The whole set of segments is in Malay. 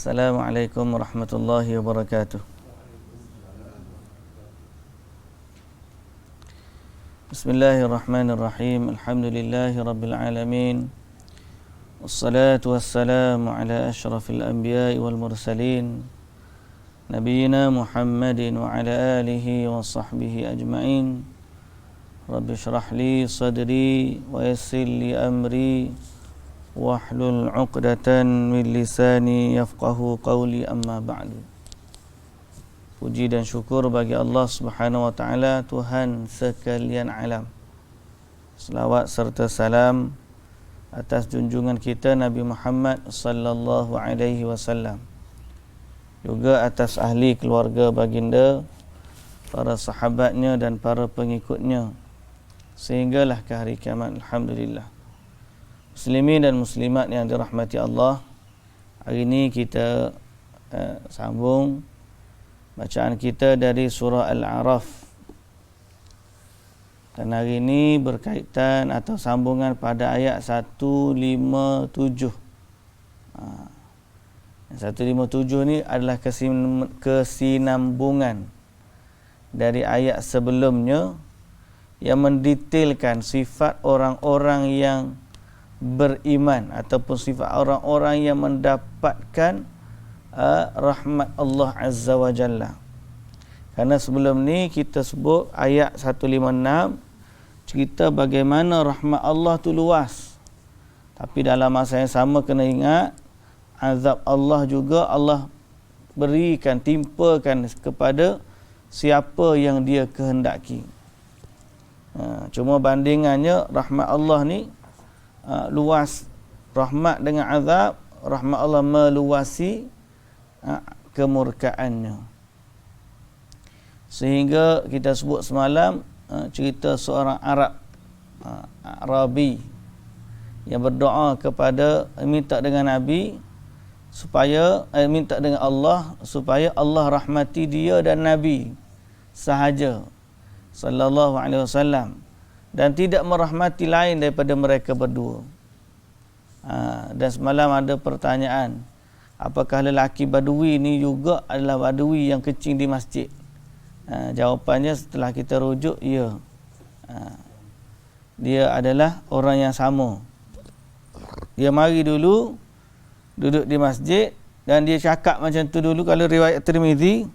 Assalamualaikum warahmatullahi wabarakatuh. Bismillahirrahmanirrahim. Alhamdulillahi rabbil alamin. Wassalatu wassalamu ala asyrafil anbiya'i wal mursalin Nabiyyina Muhammadin wa ala alihi wa sahbihi ajma'in. Rabbi syrah li sadri wa yassir li amri wahlul 'uqdatan min lisani yafqahu qawli, amma ba'du. Puji dan syukur bagi Allah Subhanahu wa taala, Tuhan sekalian alam. Selawat serta salam atas junjungan kita Nabi Muhammad sallallahu alaihi wasallam, juga atas ahli keluarga baginda, para sahabatnya dan para pengikutnya sehinggalah ke hari kiamat. Alhamdulillah. Muslimin dan muslimat yang dirahmati Allah, hari ini kita sambung bacaan kita dari surah Al-A'raf, dan hari ini berkaitan atau sambungan pada ayat 157. 157 ni adalah kesinambungan dari ayat sebelumnya yang mendetailkan sifat orang-orang yang beriman ataupun sifat orang-orang yang mendapatkan rahmat Allah Azza wa Jalla. Kerana sebelum ni kita sebut ayat 156 cerita bagaimana rahmat Allah tu luas, tapi dalam masa yang sama kena ingat azab Allah juga Allah berikan, timpakan kepada siapa yang dia kehendaki. Cuma bandingannya rahmat Allah ni luas, rahmat dengan azab, rahmat Allah meluasi kemurkaannya. Sehingga kita sebut semalam cerita seorang Arabi yang berdoa kepada, minta dengan Nabi supaya minta dengan Allah supaya Allah rahmati dia dan Nabi sahaja sallallahu alaihi wasallam, dan tidak merahmati lain daripada mereka berdua. Dan semalam ada pertanyaan, apakah lelaki badui ni juga adalah badui yang kecing di masjid? Jawapannya setelah kita rujuk, ya, dia adalah orang yang sama. Dia mari dulu duduk di masjid dan dia cakap macam tu dulu. Kalau riwayat Tirmizi,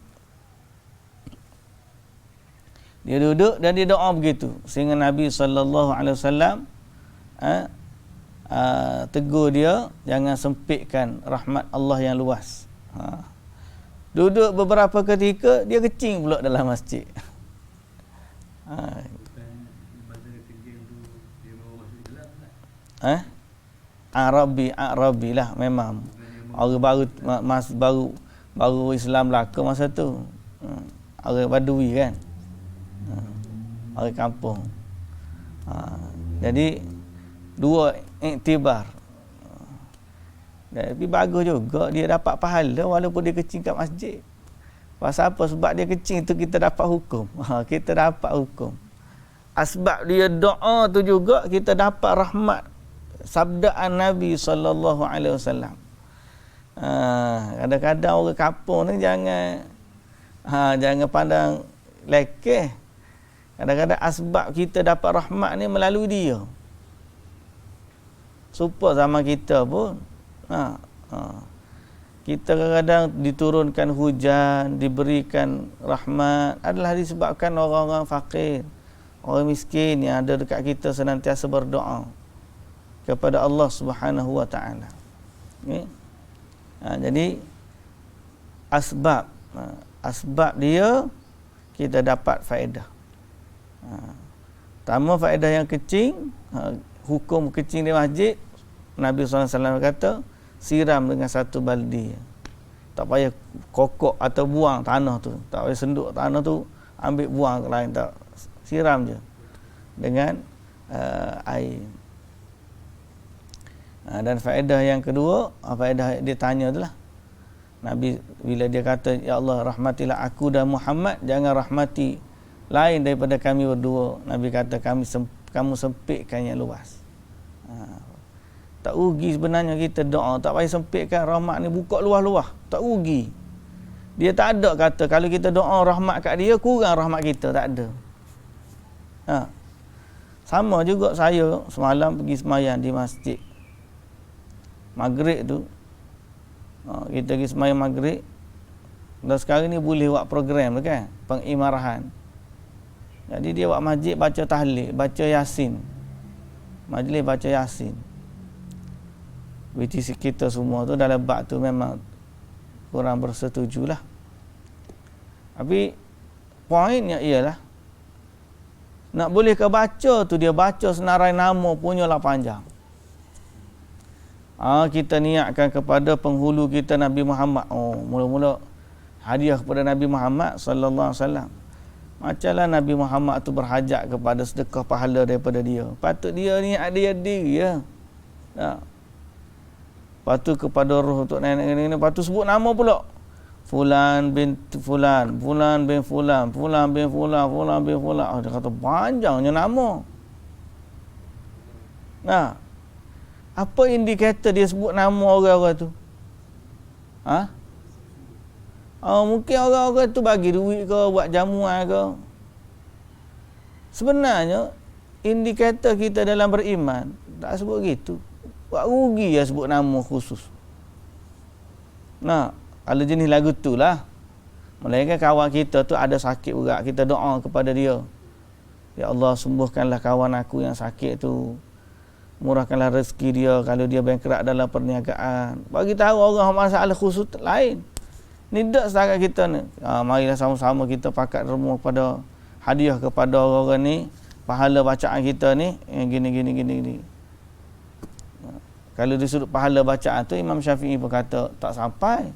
dia duduk dan dia doa begitu, sehingga Nabi SAW tegur dia, jangan sempitkan rahmat Allah yang luas. Duduk beberapa ketika, dia kecing pula dalam masjid. Arabi lah memang. Orang baru Islam belaka masa tu. Orang badui kan. Orang kampung. Jadi dua iktibar. Tapi bagus juga dia dapat pahala walaupun dia kecing kat masjid. Pasal apa? Sebab dia kecing tu kita dapat hukum. Kita dapat hukum. Sebab dia doa tu juga kita dapat rahmat sabdaan Nabi sallallahu alaihi wasallam. Kadang-kadang orang kampung ni jangan pandang lekeh. Kadang-kadang asbab kita dapat rahmat ni melalui dia. Supaya zaman kita pun kita kadang-kadang diturunkan hujan, diberikan rahmat adalah disebabkan orang-orang fakir, orang miskin yang ada dekat kita senantiasa berdoa kepada Allah Subhanahu wa taala. Jadi asbab dia kita dapat faedah. Pertama, faedah yang kecing, hukum kecing di masjid, Nabi SAW kata siram dengan satu baldi. Tak payah kokok atau buang tanah tu, tak payah senduk tanah tu, ambil buang ke lain, tak, siram je dengan air. Dan faedah yang kedua, faedah dia tanya itulah, Nabi bila dia kata, ya Allah rahmatilah aku dan Muhammad, jangan rahmati lain daripada kami berdua. Nabi kata, kamu sempitkan yang luas. Tak rugi sebenarnya kita doa. Tak payah sempitkan rahmat ni, buka luah-luah. Tak rugi. Dia tak ada kata kalau kita doa rahmat kat dia, kurang rahmat kita. Tak ada. Ha. Sama juga saya semalam pergi semayang di masjid Maghrib tu. Kita pergi semayang Maghrib. Dan sekarang ni boleh buat program tu kan, pengimarahan. Jadi dia buat masjid baca tahlil, baca yasin. Majlis baca yasin. BTC kita semua tu dalam bab tu memang kurang bersetujulah. Tapi poinnya ialah nak boleh ke baca tu dia baca senarai nama punyalah panjang. Kita niatkan kepada penghulu kita Nabi Muhammad. Mula-mula hadiah kepada Nabi Muhammad sallallahu alaihi wasallam. Macamlah Nabi Muhammad tu berhajat kepada sedekah pahala daripada dia. Patut dia ni ada diri ya. Patut kepada roh untuk nenek-nenek ni patut sebut nama pula. Fulan bin fulan, fulan bin fulan, fulan bin fulan, fulan bin fulan. Dia kata panjangnya nama. Apa indikator dia sebut nama orang-orang tu? Mungkin orang-orang tu bagi duit ke, buat jamuan ke. Sebenarnya indikator kita dalam beriman tak sebut gitu. Buat rugi ya sebut nama khusus. Kalau jenis lagu tu lah. Melainkan kawan kita tu ada sakit berat, kita doa kepada dia. Ya Allah, sembuhkanlah kawan aku yang sakit tu. Murahkanlah rezeki dia kalau dia bankrupt dalam perniagaan. Bagi tahu orang masalah khusus lain. Ni tak setakat kita ni. Marilah sama-sama kita pakat derma kepada hadiah kepada orang-orang ni. Pahala bacaan kita ni gini. Kalau di sudut pahala bacaan tu Imam Syafi'i pun kata tak sampai.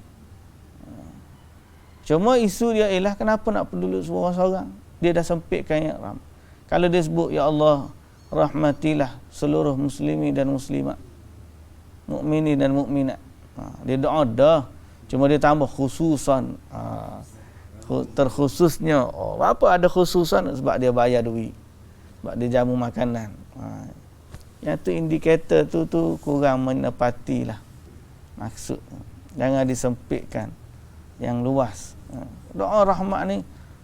Cuma isu dia ialah kenapa nak peduli seorang-seorang. Dia dah sempitkan ya Ram. Kalau dia sebut ya Allah rahmatilah seluruh muslimin dan muslimat, mukminin dan mukminat. Dia doa dah. Cuma dia tambah khususan. Terkhususnya. Apa ada khususan? Sebab dia bayar duit. Sebab dia jamu makanan. Yang tu indikator tu kurang menepatilah maksud. Jangan disempitkan. Yang luas. Doa rahmat ni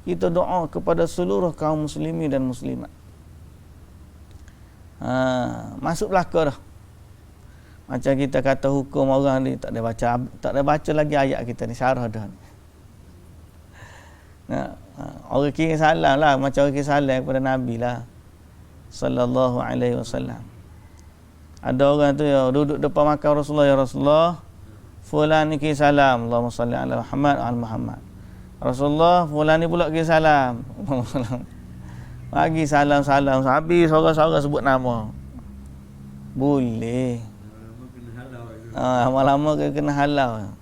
kita doa kepada seluruh kaum muslimin dan muslimat. Masuk belaka dah. Macam kita kata hukum orang ni tak ada baca lagi ayat kita ni, syarah dah. Orang kirim salam lah, macam orang kirim salam kepada Nabi lah sallallahu alaihi wasallam. Ada orang tu ya duduk depan makam Rasulullah, ya Rasulullah fulan ni kirim salam, Allahumma salli ala Muhammad wa ala Muhammad. Rasulullah fulan ni pula kirim salam. Bagi salam-salam habis orang-orang sebut nama. Boleh. Lama-lama kena halau.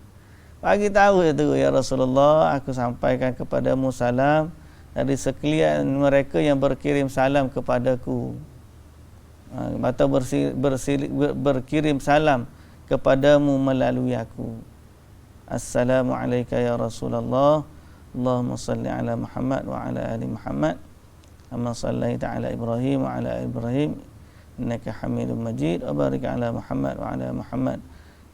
Bagi tahu tu ya Rasulullah, aku sampaikan kepadamu salam dari sekalian mereka yang berkirim salam kepadaku. Atau berkirim salam kepadamu melalui aku. Assalamualaikum ya Rasulullah. Allahumma salli ala Muhammad wa ala ali Muhammad. Amma sallaita ala Ibrahim wa ala ali Ibrahim innaka Hamidum Majid. Wa barik ala Muhammad wa ala Muhammad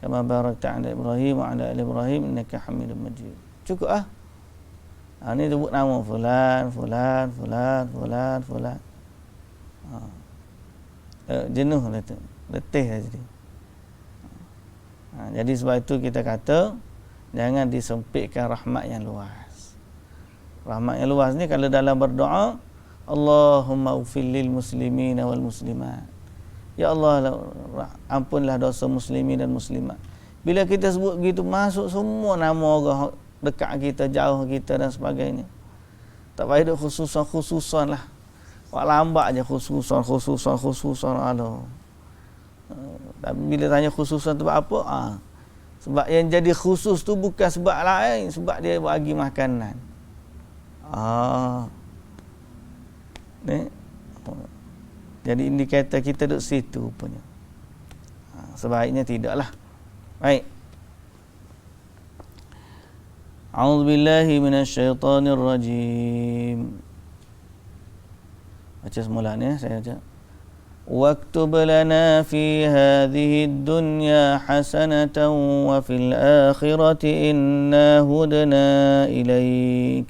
kama barakta ala Ibrahim wa ala ali Ibrahim innaka Hamidum Majid. Cukup ah. Ni sebut nama fulan. Jenuh lah tu. Letih lah jadi. Jadi sebab itu kita kata jangan disempitkan rahmat yang luas. Rahmat yang luas ni kalau dalam berdoa Allahumma ufil lil muslimin wal muslimat. Ya Allah, ampunlah dosa muslimin dan muslimat. Bila kita sebut begitu, masuk semua nama orang dekat kita, jauh kita dan sebagainya. Tak payah duk khususan lah. Wak lambat je khususan. Aduh. Tapi bila tanya khususan tu apa? Sebab yang jadi khusus tu bukan sebab lain, sebab dia bagi makanan. Ni. Jadi indikator kita duduk situ punya. Sebaiknya tidaklah. Baik. A'udzubillahi minasyaitonir rajim. Baca semula ni saya baca. واكتب لنا في هذه الدنيا حسنة وفي الآخرة إنا هدنا إليك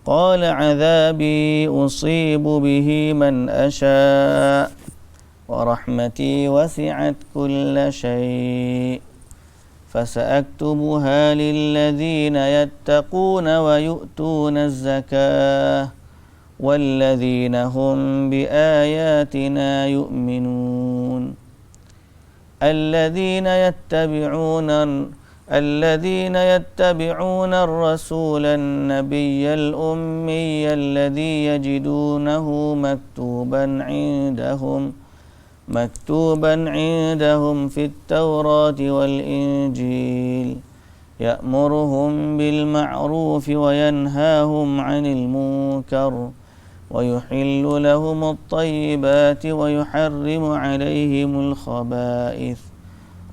قال عذابي أصيب به من أشاء ورحمتي وسعت كل شيء فسأكتبها للذين يتقون ويؤتون الزكاة والذين هم بآياتنا يؤمنون الذين يتبعون الرسول النبي الأمي الذي يجدونه مكتوبا عندهم في التوراة والإنجيل يأمرهم بالمعروف وينهاهم عن المنكر ويحل لهم الطيبات ويحرم عليهم الخبائث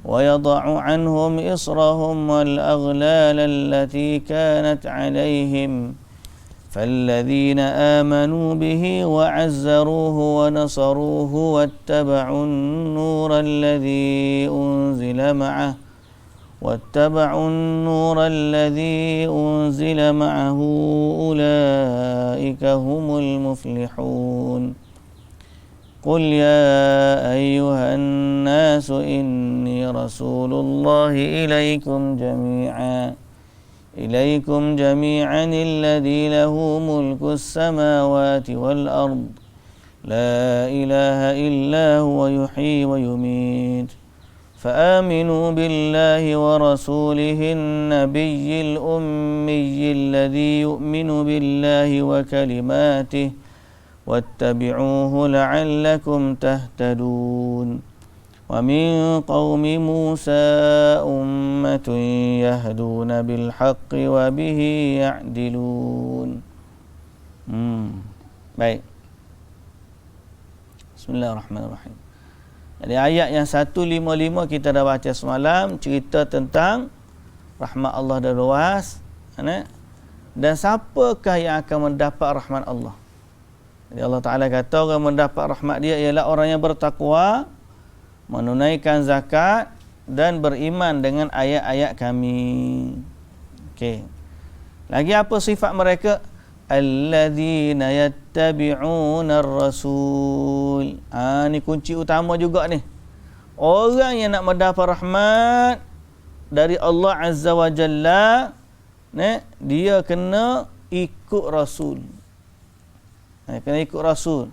ويضع عنهم إصرهم والأغلال التي كانت عليهم فالذين آمنوا به وعزروه ونصروه واتبعوا النور الذي أنزل معه أولئك هم المفلحون قل يا أيها الناس إني رسول الله إليكم جميعا الذي له ملك السماوات والأرض لا إله إلا هو يحيي ويميت فآمنوا بالله ورسوله النبي الأمي الذي يؤمن بالله وكلماته واتبعوه لعلكم تهتدون ومن قوم موسى أمة يهدون بالحق وبه يعدلون. Baik. Bismillahirrahmanirrahim. Jadi ayat yang 155 kita dah baca semalam, cerita tentang rahmat Allah dan luas, dan siapakah yang akan mendapat rahmat Allah. Jadi Allah Ta'ala kata orang mendapat rahmat dia ialah orang yang bertakwa, menunaikan zakat dan beriman dengan ayat-ayat kami. Okey. Lagi apa sifat mereka? Alladzina yattabi'una ar-rasul. Ni kunci utama juga ni. Orang yang nak mendapat rahmat dari Allah Azza wa Jalla, dia kena ikut Rasul. Kena ikut Rasul.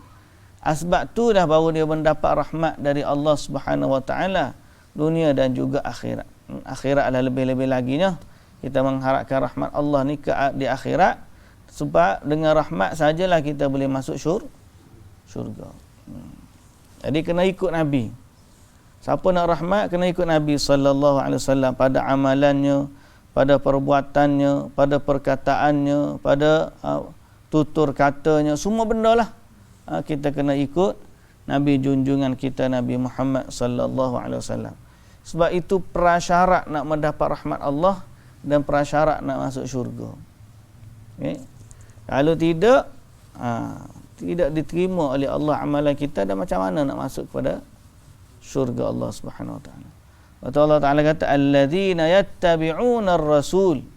Asbab tu dah baru dia mendapat rahmat dari Allah Subhanahu wa taala dunia dan juga akhirat. Akhirat adalah lebih-lebih laginya. Kita mengharapkan rahmat Allah ni di akhirat, sebab dengan rahmat sajalah kita boleh masuk syurga. Jadi kena ikut Nabi. Siapa nak rahmat kena ikut Nabi sallallahu alaihi wasallam pada amalannya, pada perbuatannya, pada perkataannya, pada tutur katanya, semua benda lah. Kita kena ikut Nabi junjungan kita Nabi Muhammad sallallahu alaihi wasallam. Sebab itu prasyarat nak mendapat rahmat Allah dan prasyarat nak masuk syurga. Okay? Kalau tidak diterima oleh Allah amalan kita, dan macam mana nak masuk kepada syurga Allah Subhanahu wa taala. Betul, Allah Taala kata alladzina yattabi'una ar-rasul.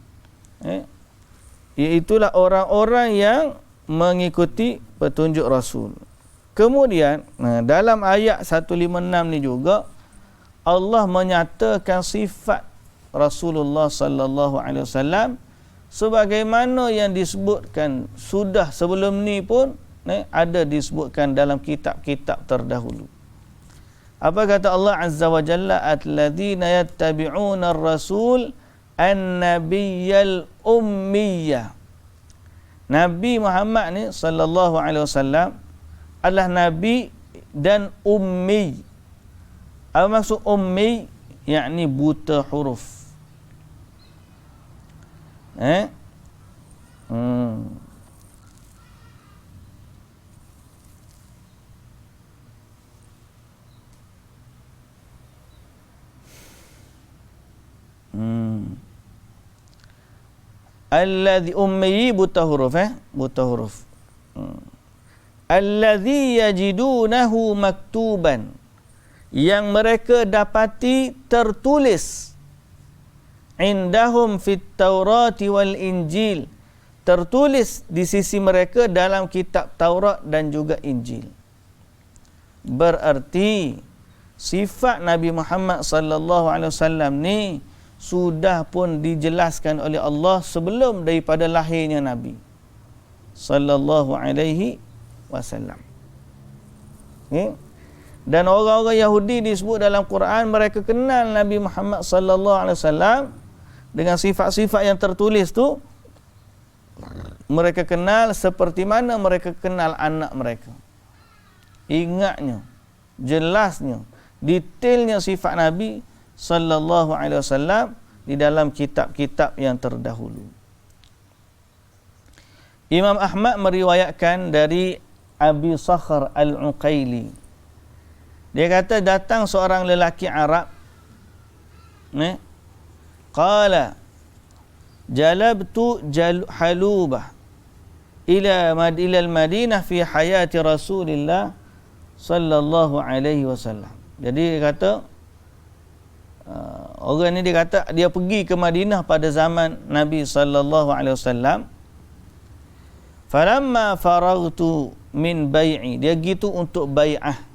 Iaitulah orang-orang yang mengikuti petunjuk Rasul. Kemudian dalam ayat 156 ni juga Allah menyatakan sifat Rasulullah sallallahu alaihi wasallam sebagaimana yang disebutkan sudah sebelum ni pun ada disebutkan dalam kitab-kitab terdahulu. Apa kata Allah Azza wa Jalla? Alladzina yattabi'una ar-rasul an-nabiyyal ummiyah. Nabi Muhammad ni sallallahu alaihi wasallam adalah nabi dan ummi. Apa maksud ummi? Yakni buta huruf. Alladhi ummi buta huruf, buta huruf. allazi yajidunahu maktuban, yang mereka dapati tertulis, indahum fit Taurati wal Injil, tertulis di sisi mereka dalam kitab Taurat dan juga Injil. Berarti sifat Nabi Muhammad sallallahu alaihi wasallam ni sudah pun dijelaskan oleh Allah sebelum daripada lahirnya Nabi sallallahu alaihi wasallam. Okay? Dan orang-orang Yahudi disebut dalam Quran, mereka kenal Nabi Muhammad sallallahu alaihi wasallam dengan sifat-sifat yang tertulis tu. Mereka kenal seperti mana mereka kenal anak mereka. Ingatnya, jelasnya, detailnya sifat Nabi sallallahu alaihi wasallam di dalam kitab-kitab yang terdahulu. Imam Ahmad meriwayatkan dari Abi Sakhr Al-Uqaili. Dia kata datang seorang lelaki Arab, qala jalabtu halubah ila al-Madinah fi hayati Rasulillah sallallahu alaihi wasallam. Jadi dia kata orang ni, dia kata dia pergi ke Madinah pada zaman Nabi sallallahu alaihi wasallam. Falamma faragtu min bai'i, dia gitu untuk bai'ah.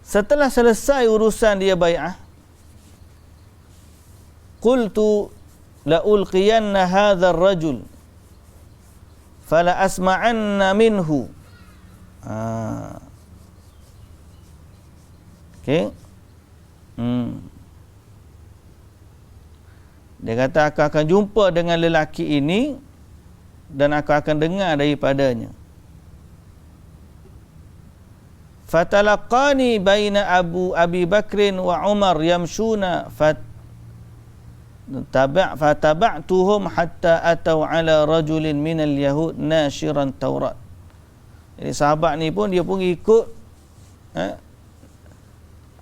Setelah selesai urusan dia bai'ah, qultu la ulqiyanna hadha ar-rajul fala asma'anna minhu. Okey. Dia kata aku akan jumpa dengan lelaki ini dan aku akan dengar daripadanya. Fatalaqani baina Abi Bakrin wa Umar yamshuna fataba'tuhum hatta atau ala rajulin minal yahud nashiran Taurat. Jadi sahabat ni pun dia pun ikut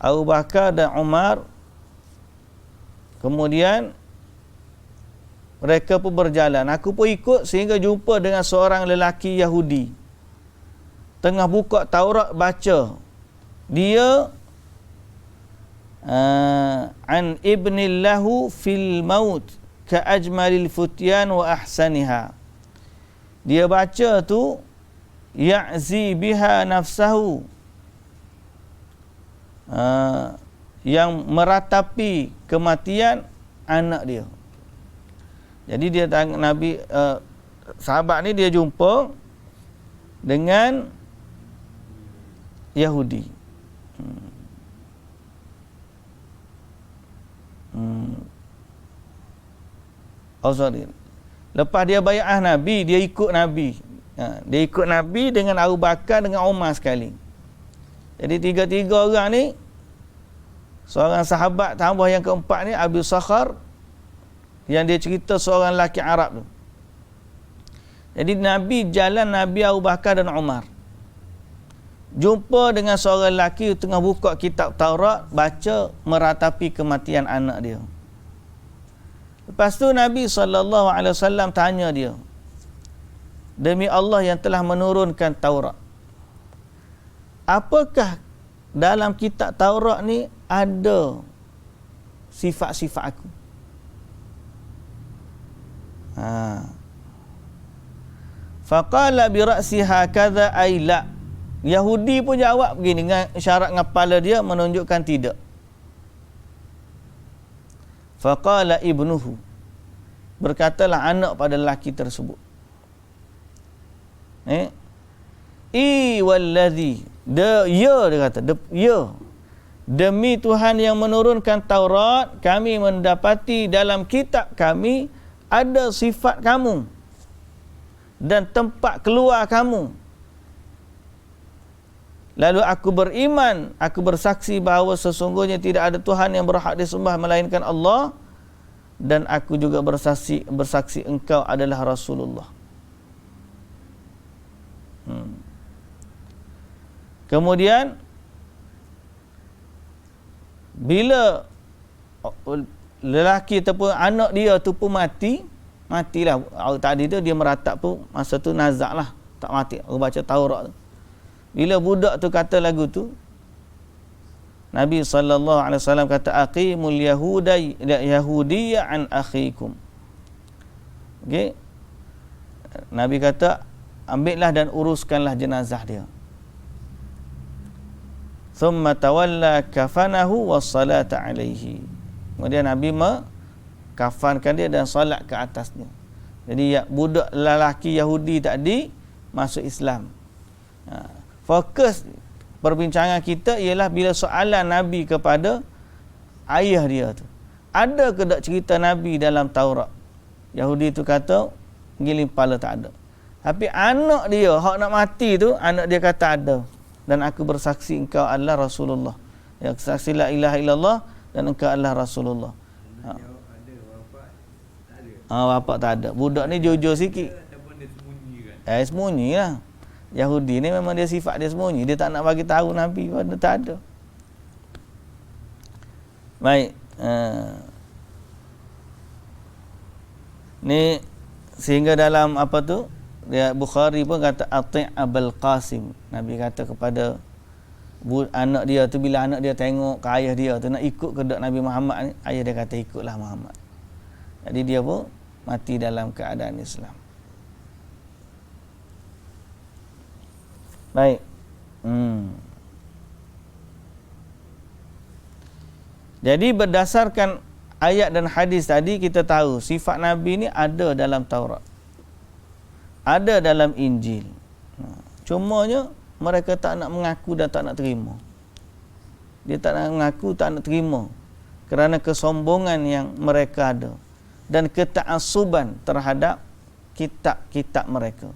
Abu Bakar dan Umar. Kemudian mereka pun berjalan. Aku pun ikut sehingga jumpa dengan seorang lelaki Yahudi. Tengah buka Taurat baca. Dia an ibnillahu fil maut ka ajmalil futyan wa ahsaniha. Dia baca tu ya'zi biha nafsahu, yang meratapi kematian anak dia. Jadi dia Nabi sahabat ni dia jumpa dengan Yahudi. Oh sorry. Lepas dia bai'ah Nabi, dia ikut Nabi. Dia ikut Nabi dengan Abu Bakar dengan Umar sekali. Jadi tiga-tiga orang ni, seorang sahabat tambah yang keempat ni Abi Sakhr, yang dia cerita seorang lelaki Arab tu. Jadi Nabi jalan, Nabi Abu Bakar dan Umar jumpa dengan seorang lelaki tengah buka kitab Taurat, baca meratapi kematian anak dia. Lepas tu Nabi SAW tanya dia, demi Allah yang telah menurunkan Taurat, apakah dalam kitab Taurat ni ada sifat-sifat aku? Faqala bi ra'siha kadza ay la. Yahudi pun jawab begini dengan isyarat dengan kepala dia menunjukkan tidak. Faqala ibnuhu, berkatalah anak pada lelaki tersebut, wallazi, dia kata, demi Tuhan yang menurunkan Taurat, kami mendapati dalam kitab kami ada sifat kamu dan tempat keluar kamu. Lalu aku beriman, aku bersaksi bahawa sesungguhnya tidak ada Tuhan yang berhak disembah melainkan Allah, dan aku juga bersaksi engkau adalah Rasulullah. Kemudian bila lelaki ataupun anak dia tu pun matilah. Tadi tu dia meratap pun masa tu nazak lah. tak mati. Orang baca Taurat tu. Bila budak tu kata lagu tu, Nabi SAW kata, aqimul yahudiyya an akhikum. Okey. Nabi kata, ambillah dan uruskanlah jenazah dia. Thumma tawalla kafanahu wassalata alaihi. Kemudian Nabi kafankan dia dan salat ke atasnya. Jadi budak lelaki Yahudi tadi masuk Islam. Fokus perbincangan kita ialah bila soalan Nabi kepada ayah dia tu. Ada ke tak cerita Nabi dalam Taurat? Yahudi tu kata giling kepala tak ada. Tapi anak dia hak nak mati tu, anak dia kata ada. Dan aku bersaksi engkau adalah Rasulullah. Ya, saksi la ilaha illallah dan engkau adalah Rasulullah. Bapak tak ada. Budak ni jujur sikit. Sembunyi lah. Yahudi ni memang dia sifat dia sembunyi. Dia tak nak bagi tahu Nabi pada tak ada. Baik. Ni sehingga dalam apa tu? Dia Bukhari pun kata Ati' Abul Qasim. Nabi kata kepada anak dia tu, bila anak dia tengok ke ayah dia tu nak ikut ke Nabi Muhammad ni, ayah dia kata ikutlah Muhammad. Jadi dia pun mati dalam keadaan Islam. Baik. Jadi berdasarkan ayat dan hadis tadi kita tahu sifat Nabi ni ada dalam Taurat. Ada dalam Injil. Cumanya mereka tak nak mengaku dan tak nak terima. Dia tak nak mengaku, tak nak terima kerana kesombongan yang mereka ada dan keta'assuban terhadap kitab-kitab mereka.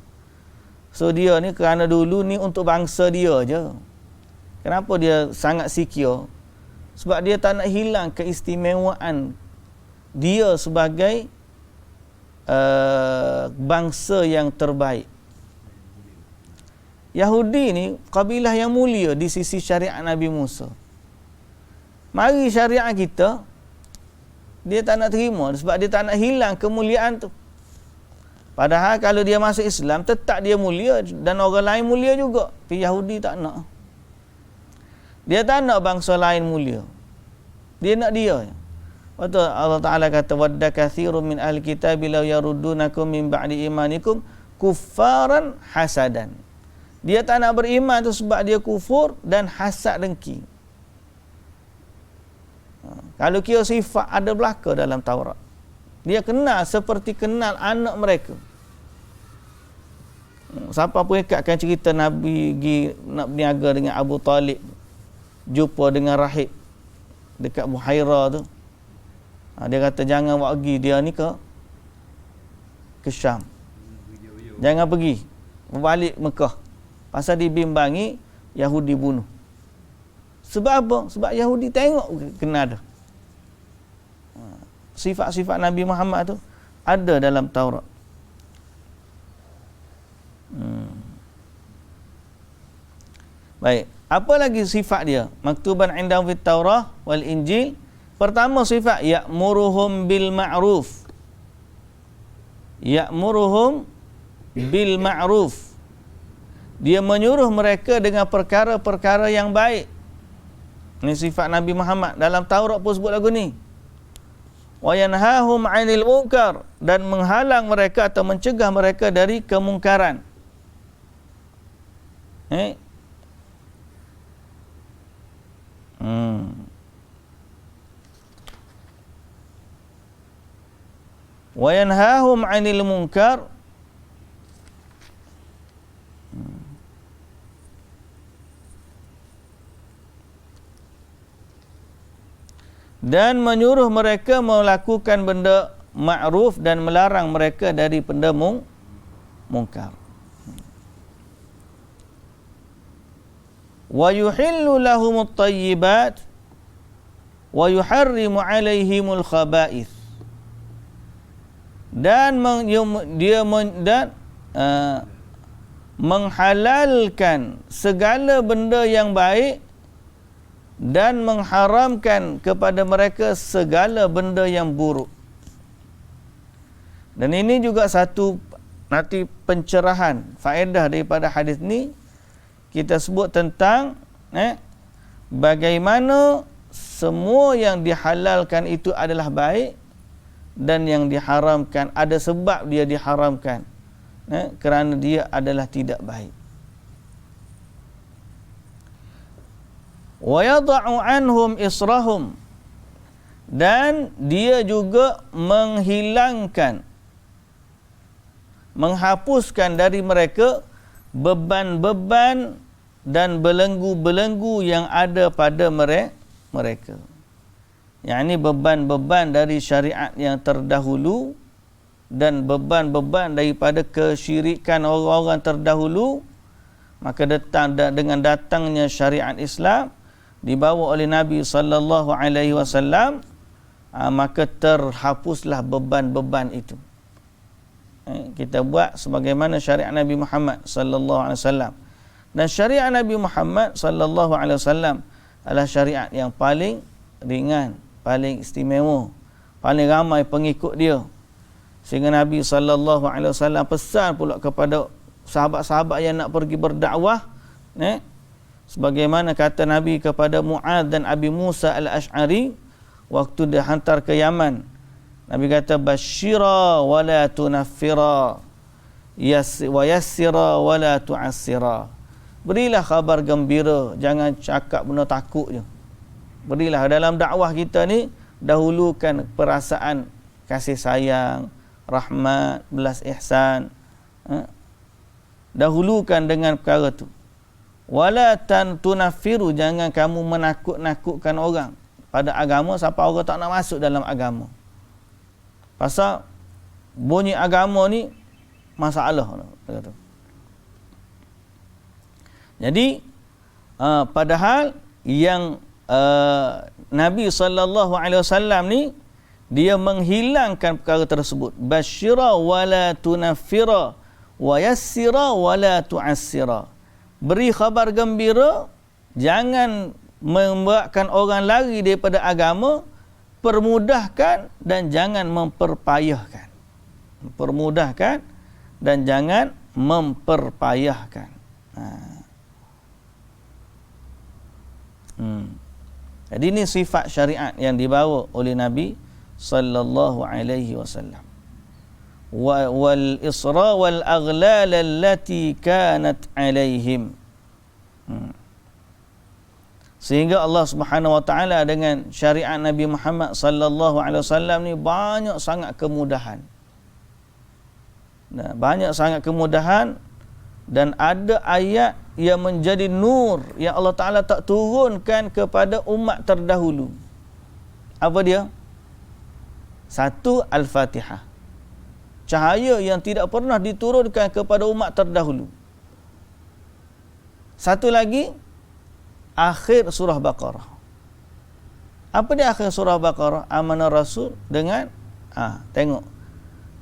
So dia ni kerana dulu ni untuk bangsa dia je. Kenapa dia sangat secure? Sebab dia tak nak hilang keistimewaan dia sebagai bangsa yang terbaik. Yahudi ni kabilah yang mulia di sisi syariat Nabi Musa. Mari syariat kita, dia tak nak terima sebab dia tak nak hilang kemuliaan tu. Padahal kalau dia masuk Islam tetap dia mulia dan orang lain mulia juga. Tapi Yahudi tak nak. Dia tak nak bangsa lain mulia. Dia nak dia. Betul, Allah Ta'ala kata wadda katsirun min ahli kitab law yaruddunakum min ba'di imanikum kuffaran hasadan. Dia tak nak beriman tu sebab dia kufur dan hasad dengki. Kalau kira sifat ada belaka dalam Taurat. Dia kenal seperti kenal anak mereka. Siapa pun ikatkan cerita Nabi pergi nak berniaga dengan Abu Talib, jumpa dengan rahib dekat Buhaira tu. Dia kata jangan buat pergi dia ni ke Syam. Jangan pergi. Balik Mekah. Pasal dibimbangi Yahudi bunuh. Sebab apa? Sebab Yahudi tengok kena ada. Sifat-sifat Nabi Muhammad tu ada dalam Taurat. Baik. Apa lagi sifat dia? Maktuban indahum fit Taurah wal Injil. Pertama sifat ya'muruhum bil ma'ruf. Ya'muruhum bil ma'ruf. Dia menyuruh mereka dengan perkara-perkara yang baik. Ini sifat Nabi Muhammad. Dalam Taurat pun sebut lagu ni. Wa yanhahum 'anil munkar, dan menghalang mereka atau mencegah mereka dari kemungkaran. Wa yanhahum 'anil munkar, dan menyuruh mereka melakukan benda ma'ruf dan melarang mereka dari benda mungkar. Wa yuhillu lahumut thayyibat wa yuharrimu 'alaihimul khaba'ith. Dan menghalalkan segala benda yang baik dan mengharamkan kepada mereka segala benda yang buruk. Dan ini juga satu nanti pencerahan faedah daripada hadis ni, kita sebut tentang bagaimana semua yang dihalalkan itu adalah baik, dan yang diharamkan ada sebab dia diharamkan, kerana dia adalah tidak baik. Wa yada'u anhum israhum, dan dia juga menghapuskan dari mereka beban-beban dan belenggu-belenggu yang ada pada mereka. Yang ini beban-beban dari syariat yang terdahulu dan beban-beban daripada kesyirikan orang-orang terdahulu. Maka dengan datangnya syariat Islam dibawa oleh Nabi sallallahu alaihi wasallam, maka terhapuslah beban-beban itu. Kita buat sebagaimana syariat Nabi Muhammad sallallahu alaihi wasallam. Dan syariat Nabi Muhammad sallallahu alaihi wasallam adalah syariat yang paling ringan, paling istimewa, paling ramai pengikut dia. Sehingga Nabi sallallahu alaihi wasallam pesan pula kepada sahabat-sahabat yang nak pergi berdakwah, sebagaimana kata Nabi kepada Mu'adz dan Abi Musa al-Ash'ari waktu dia hantar ke Yaman. Nabi kata, basyira wa la tunaffira, wa yassira wa la tu'assira. Berilah khabar gembira, jangan cakap benda takut je. Berilah dalam dakwah kita ni, dahulukan perasaan kasih sayang, rahmat, belas ihsan. Dahulukan dengan perkara tu. Wala tunaffiru, jangan kamu menakut-nakutkan orang pada agama sampai orang tak nak masuk dalam agama. Pasal bunyi agama ni masalah. Jadi padahal yang Nabi sallallahu alaihi wasallam ni dia menghilangkan perkara tersebut. Basyira wala tunaffira wa yassira wala tu'assira. Beri khabar gembira, jangan membuatkan orang lari daripada agama, permudahkan dan jangan memperpayahkan. Permudahkan dan jangan memperpayahkan. Jadi ini sifat syariat yang dibawa oleh Nabi sallallahu alaihi wasallam. Wal isra wal aghlal allati kanat alaihim. Sehingga Allah Subhanahu wa taala dengan syariat Nabi Muhammad sallallahu alaihi wasallam ni banyak sangat kemudahan. Banyak sangat kemudahan, dan ada ayat yang menjadi nur yang Allah Ta'ala tak turunkan kepada umat terdahulu. Apa dia? Satu, Al-Fatihah. Cahaya yang tidak pernah diturunkan kepada umat terdahulu. Satu lagi, akhir surah Baqarah. Apa dia akhir surah Baqarah? Amanah Rasul dengan tengok.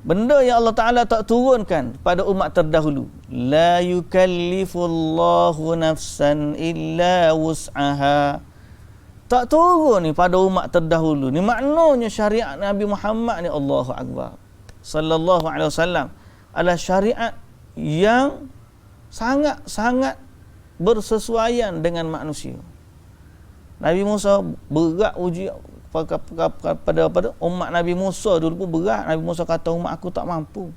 Benda yang Allah Ta'ala tak turunkan pada umat terdahulu. La yukallifullahu nafsan illa wus'aha. Tak turun ni pada umat terdahulu. Ni maknanya syariat Nabi Muhammad ni, Allahu Akbar, sallallahu alaihi wasallam, adalah syariat yang sangat-sangat bersesuaian dengan manusia. Nabi Musa berat uji pada umat Nabi Musa dulu pun berat. Nabi Musa kata, umat aku tak mampu.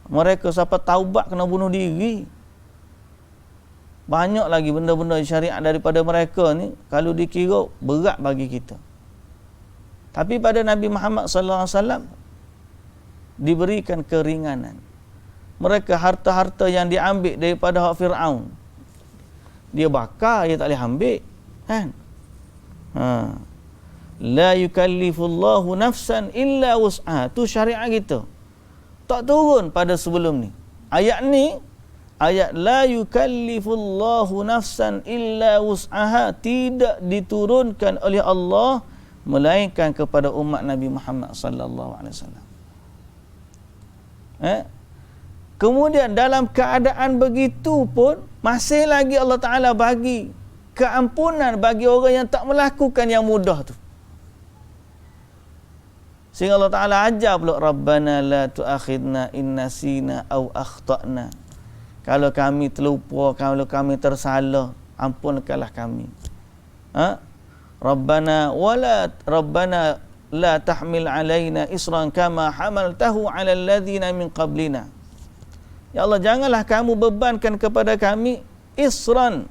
Mereka sampai taubat kena bunuh diri. Banyak lagi benda-benda syariat daripada mereka ni, kalau dikira berat bagi kita. Tapi pada Nabi Muhammad sallallahu alaihi wasallam diberikan keringanan. Mereka harta-harta yang diambil daripada hak Firaun, dia bakar, dia tak boleh ambil, kan? La yukallifullahu nafsan illa wus'aha. Tu syariat kita. Tak turun pada sebelum ni. Ayat ni, ayat la yukallifullahu nafsan illa wus'aha, tidak diturunkan oleh Allah melainkan kepada umat Nabi Muhammad sallallahu alaihi wasallam. Kemudian dalam keadaan begitu pun masih lagi Allah Ta'ala bagi keampunan bagi orang yang tak melakukan yang mudah tu. Sehingga Allah Ta'ala ajar pula, Rabbana la tu'akhidna in nasina aw akhta'na. Kalau kami terlupa, kalau kami tersalah, ampunkanlah kami. Rabbana la tahmil alaina isran kama hamaltahu ala alladhina min qablina. Ya Allah, janganlah kamu bebankan kepada kami isran.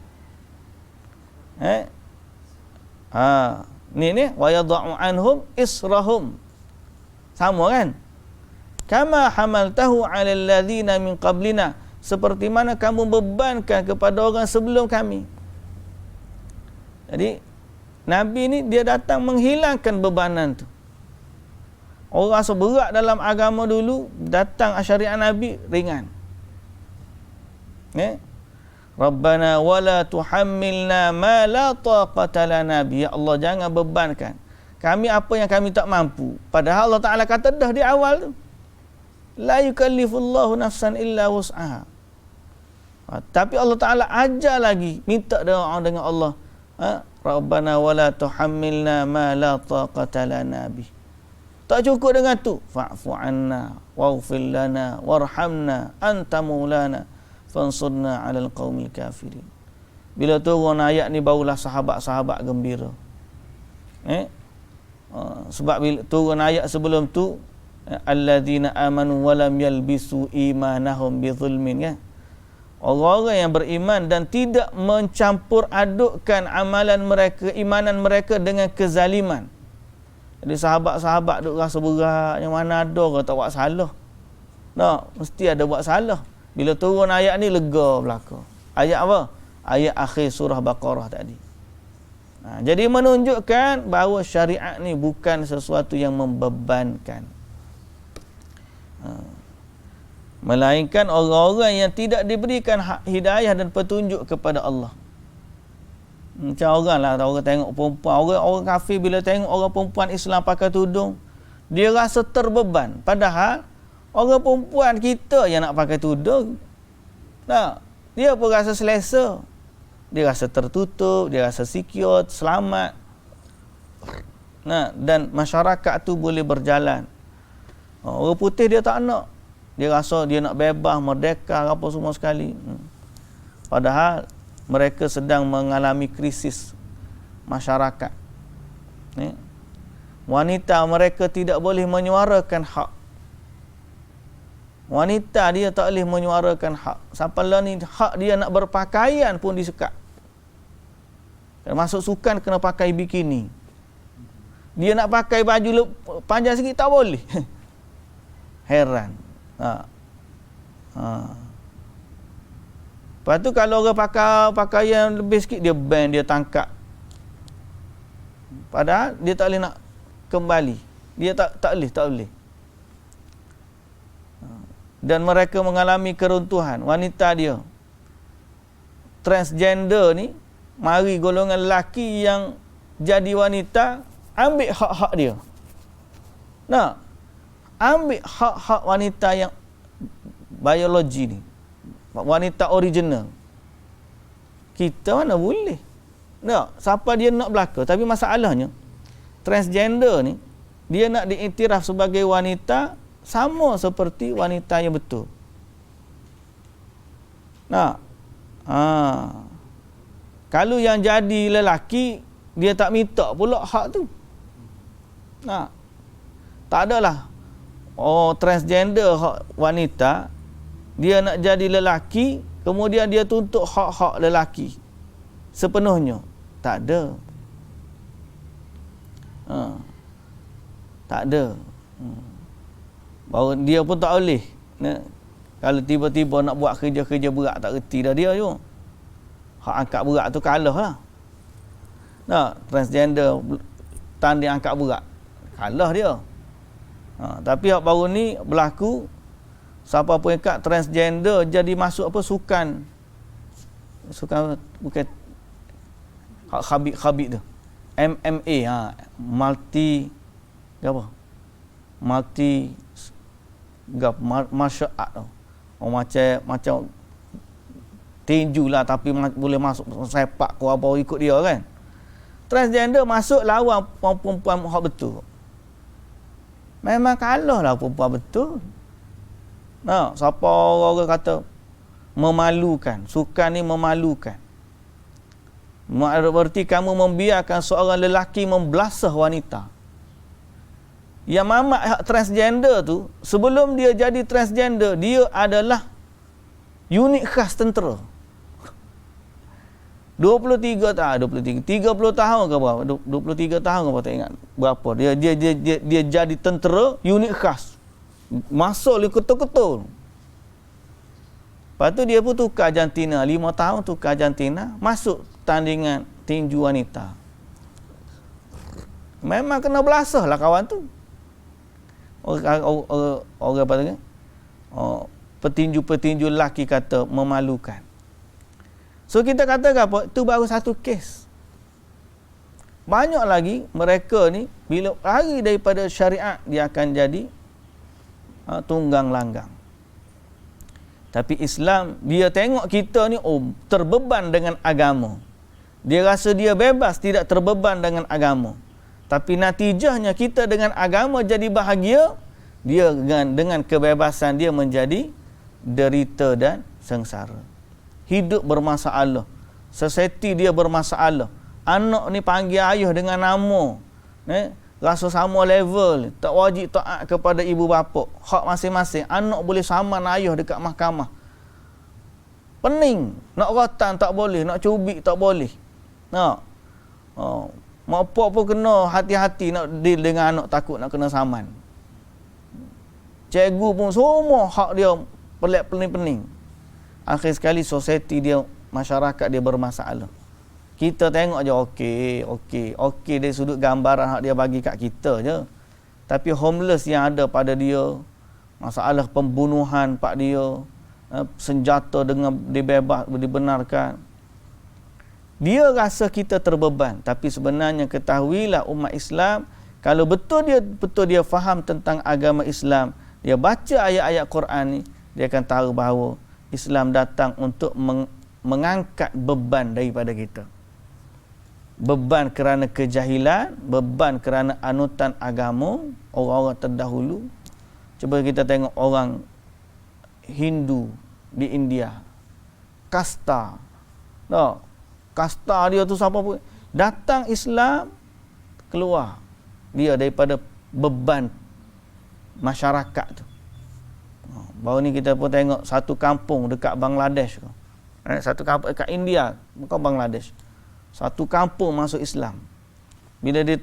Ni wa yadha'u anhum israhum. Sama kan? Kama hamaltahu 'ala alladhina min qablina, seperti mana kamu bebankan kepada orang sebelum kami. Jadi Nabi ni dia datang menghilangkan bebanan tu. Orang rasa berat dalam agama dulu, datang syariat Nabi ringan. Rabbana wala tuhammilna ma la taqata lana bi. Ya Allah, jangan bebankan kami apa yang kami tak mampu. Padahal Allah Ta'ala kata dah di awal tu, la yukallifullahu nafsan illa wus'aha. Tapi Allah Ta'ala ajar lagi, minta doa dengan Allah, Rabbana wala tuhammilna ma la taqata lana bi. Tak cukup dengan tu, fa'fu anna waghfir lana warhamna anta maulana fansurna 'alal qaumil kafirin. Bila turun ayat ni barulah sahabat-sahabat gembira. Sebab bila turun ayat sebelum tu, alladzina amanu wa lam yalbisu imanahum bizulmin, kan? Orang-orang yang beriman dan tidak mencampur adukkan amalan mereka, imanan mereka dengan kezaliman. Jadi sahabat-sahabat duk rasa berat, yang mana ada orang tak buat salah. Tak, mesti ada buat salah. Bila turun ayat ni lega belaka. Ayat apa? Ayat akhir surah Baqarah tadi. Jadi menunjukkan bahawa syariat ni bukan sesuatu yang membebankan. Melainkan orang-orang yang tidak diberikan hidayah dan petunjuk kepada Allah. Macam orang lah, orang tengok perempuan, orang kafir bila tengok orang perempuan Islam pakai tudung, dia rasa terbeban. Padahal orang perempuan kita yang nak pakai tudung, tak, dia pun rasa selesa. Dia rasa tertutup, dia rasa secure, selamat. Dan masyarakat tu boleh berjalan. Orang putih dia tak nak. Dia rasa dia nak bebas, merdeka, apa semua sekali. Padahal mereka sedang mengalami krisis masyarakat. Wanita mereka tidak boleh menyuarakan hak. Wanita dia tak boleh menyuarakan hak. Sampai lah ni hak dia nak berpakaian pun disekat. Masuk sukan kena pakai bikini. Dia nak pakai baju panjang sikit tak boleh. Heran. Lepas tu kalau orang pakai pakaian lebih sikit, dia ban, dia tangkap. Padahal dia tak boleh nak kembali. Dia tak boleh. Dan mereka mengalami keruntuhan. Wanita dia transgender ni, mari golongan lelaki yang jadi wanita ambil hak-hak dia. Ambil hak-hak wanita yang biologi ni, wanita original. Kita mana boleh. Siapa dia nak belaka. Tapi masalahnya transgender ni, dia nak diiktiraf sebagai wanita sama seperti wanita yang betul. Kalau yang jadi lelaki, dia tak minta pula hak tu. Tak adalah. Transgender hak wanita, dia nak jadi lelaki, kemudian dia tuntut hak-hak lelaki sepenuhnya. Tak ada. Tak ada. Bahawa dia pun tak boleh. Kalau tiba-tiba nak buat kerja-kerja berat, tak reti dah dia je. Hak angkat berat tu kalah lah. Transgender tanding angkat berat, kalah dia. Tapi hak baru ni berlaku, siapa pun angkat transgender jadi masuk apa, sukan bukan hak khabib tu, MMA, multi martial art tu. Macam tinju lah, tapi boleh masuk sepak kau apa ikut dia kan. Transgender masuk lawan perempuan hak betul. Memang kalah lah perempuan betul. Siapa orang kata memalukan, sukan ni memalukan. Berarti kamu membiarkan seorang lelaki membelasah wanita. Yang mamat transgender tu, sebelum dia jadi transgender, dia adalah unit khas tentera. 30 tahun ke berapa? 23 tahun ke berapa, tak ingat berapa. Dia jadi tentera unit khas. Masuk dia ketul-ketul. Lepas tu dia pun tukar jantina, 5 tahun tukar jantina, masuk tandingan tinju wanita. Memang kena belasah lah kawan tu. Orang apa tu? Petinju-petinju lelaki kata memalukan. So kita katakan apa? Itu baru satu kes. Banyak lagi mereka ni bila lari daripada syariat dia akan jadi tunggang langgang. Tapi Islam dia tengok kita ni terbeban dengan agama. Dia rasa dia bebas, tidak terbeban dengan agama. Tapi natijahnya kita dengan agama jadi bahagia, dia dengan kebebasan dia menjadi derita dan sengsara. Hidup bermasalah. Society dia bermasalah. Anak ni panggil ayah dengan nama. Rasa sama level. Tak wajib taat kepada ibu bapa. Hak masing-masing. Anak boleh saman ayah dekat mahkamah. Pening. Nak rotan tak boleh. Nak cubik tak boleh. Mak pak pun kena hati-hati nak deal dengan anak, takut nak kena saman. Cikgu pun semua hak dia pelik-pening. Akhir sekali society dia, masyarakat dia bermasalah. Kita tengok je okey dari sudut gambaran hak dia bagi kat kita je. Tapi homeless yang ada pada dia, masalah pembunuhan pak dia, senjata dengan dibenarkan. Dia rasa kita terbeban, tapi sebenarnya ketahuilah umat Islam, kalau betul dia faham tentang agama Islam, dia baca ayat-ayat Quran ni, dia akan tahu bahawa Islam datang untuk mengangkat beban daripada kita. Beban kerana kejahilan, beban kerana anutan agama orang-orang terdahulu. Cuba kita tengok orang Hindu di India. Kasta. Kasta dia tu siapa pun. Datang Islam, keluar dia daripada beban masyarakat tu. Baru ni kita pun tengok satu kampung dekat Bangladesh. Satu kampung dekat India, bukan Bangladesh. Satu kampung masuk Islam. Bila dia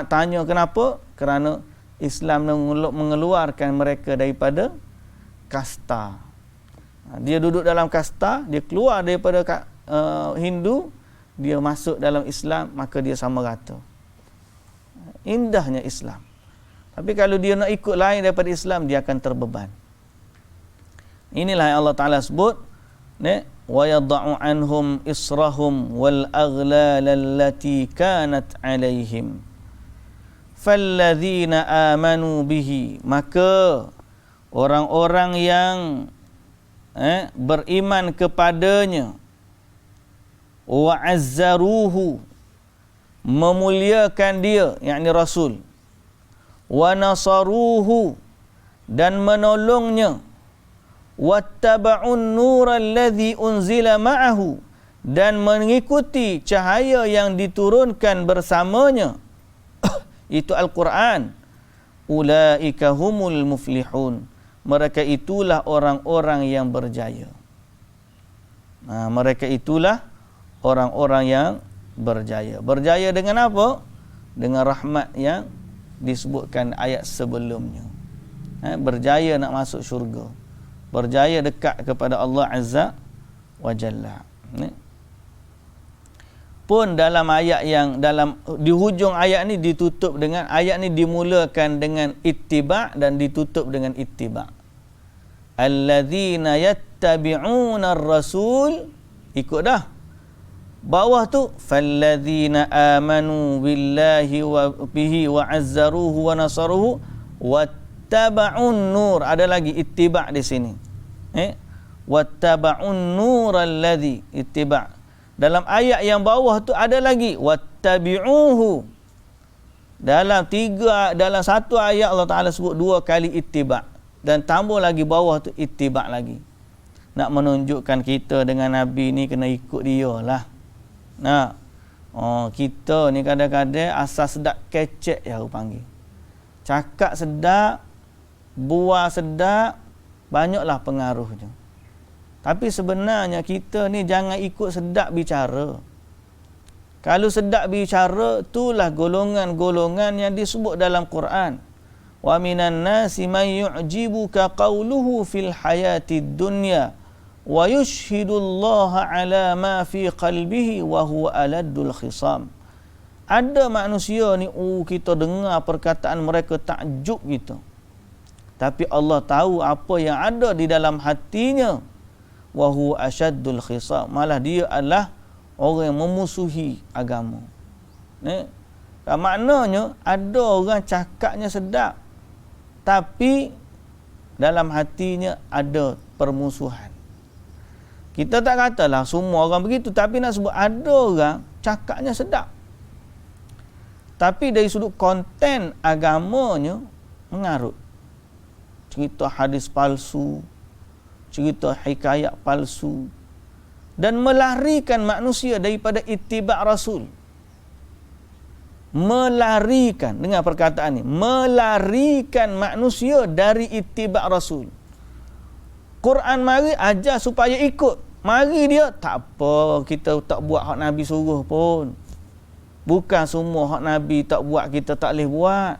tanya kenapa? Kerana Islam mengeluarkan mereka daripada kasta. Dia duduk dalam kasta, dia keluar daripada Hindu, dia masuk dalam Islam, maka dia sama rata. Indahnya Islam. Tapi kalau dia nak ikut lain daripada Islam, dia akan terbeban. Inilah yang Allah Ta'ala sebut, wa yad'u anhum israhum wal aghlal allati kanat alaihim falladzina amanu bihi, maka orang-orang yang beriman kepadanya, wa azzaruhu, memuliakan dia, yakni Rasul, wa nasaruhu, dan menolongnya, wattaba'un nural ladzi unzila ma'ahu, dan mengikuti cahaya yang diturunkan bersamanya itu Al-Quran, ulaika humul muflihun, mereka itulah orang-orang yang berjaya. Mereka itulah orang-orang yang berjaya. Berjaya dengan apa? Dengan rahmat yang disebutkan ayat sebelumnya. Berjaya nak masuk syurga, berjaya dekat kepada Allah Azza wa Jalla. Pun dalam ayat yang di hujung ayat ni ditutup dengan, ayat ni dimulakan dengan ittiba' dan ditutup dengan ittiba'. Alladzina yattabi'una ar-rasul, ikut dah. Bawah tu falladzina amanu billahi wa bihi wa azzaruhu wa nasaruhu wattaba'un nur. Ada lagi ittiba' di sini. Wattaba'un nur alladzi, ittiba'. Dalam ayat yang bawah tu ada lagi wattabi'uhu. Dalam satu ayat Allah Ta'ala sebut 2 kali ittiba'. Dan tambah lagi bawah tu ittiba' lagi. Nak menunjukkan kita dengan Nabi ni kena ikut dia lah. Nah, kita ni kadang-kadang asal sedap kecek ya orang panggil. Cakap sedap, buah sedap, banyaklah pengaruhnya. Tapi sebenarnya kita ni jangan ikut sedap bicara. Kalau sedap bicara, itulah golongan-golongan yang disebut dalam Quran. Wa minan nasi man yu'jibuka qawluhu fil hayatid dunya wa yushhidullaha ala ma fi qalbihi wa huwa aladdul khisam. Ada manusia ni, kita dengar perkataan mereka takjub gitu. Tapi Allah tahu apa yang ada di dalam hatinya. Wa huwa asyaddul khisam. Malah dia adalah orang yang memusuhi agama. Maknanya ada orang cakapnya sedap, tapi dalam hatinya ada permusuhan. Kita tak katalah semua orang begitu, tapi nak sebut ada orang cakapnya sedap, tapi dari sudut konten agamanya mengarut. Cerita hadis palsu, cerita hikayat palsu, dan melarikan manusia daripada ittiba' Rasul. Melarikan, dengar perkataan ni, melarikan manusia dari ittiba' Rasul. Quran mari ajar supaya ikut. Mari dia, tak apa, kita tak buat hak Nabi suruh pun. Bukan semua hak Nabi tak buat, kita tak boleh buat.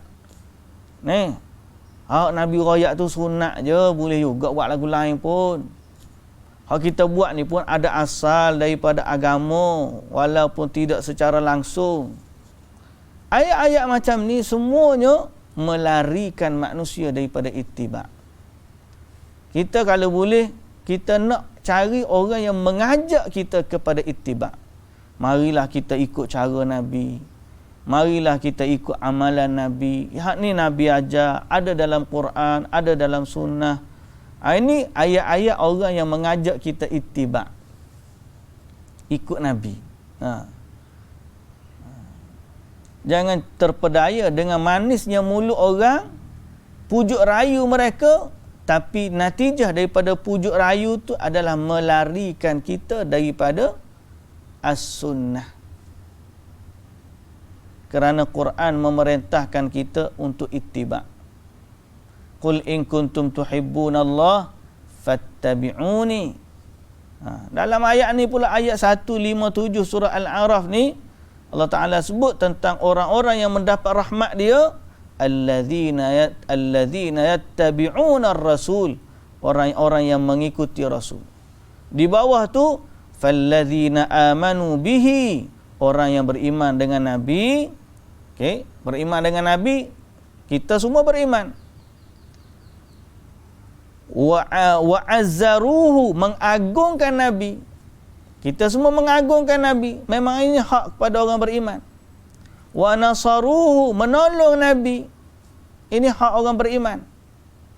Hak Nabi royak tu sunat je, boleh juga buat lagu lain pun. Hak kita buat ni pun ada asal daripada agama, walaupun tidak secara langsung. Ayat-ayat macam ni semuanya melarikan manusia daripada ittiba'. Kita kalau boleh, kita nak cari orang yang mengajak kita kepada ittiba'. Marilah kita ikut cara Nabi. Marilah kita ikut amalan Nabi. Hak ni Nabi ajar, ada dalam Quran, ada dalam sunnah. Ini ayat-ayat orang yang mengajak kita ittiba'. Ikut Nabi. Jangan terpedaya dengan manisnya mulut orang, pujuk rayu mereka, tapi natijah daripada pujuk rayu tu adalah melarikan kita daripada as-sunnah. Kerana Quran memerintahkan kita untuk ittiba'. Qul in kuntum tuhibbunallah fattabi'uni. Dalam ayat ni pula, ayat 157 surah Al-A'raf ni, Allah Ta'ala sebut tentang orang-orang yang mendapat rahmat dia, alladzina yattabi'una ar-rasul, orang-orang yang mengikuti Rasul. Di bawah tu, falladzina amanu bihi, orang yang beriman dengan Nabi. Okey, beriman dengan Nabi, kita semua beriman. Wa azzaruhu, mengagungkan Nabi. Kita semua mengagungkan Nabi. Memang ini hak kepada orang beriman. Wa nasaruhu, menolong Nabi. Ini hak orang beriman.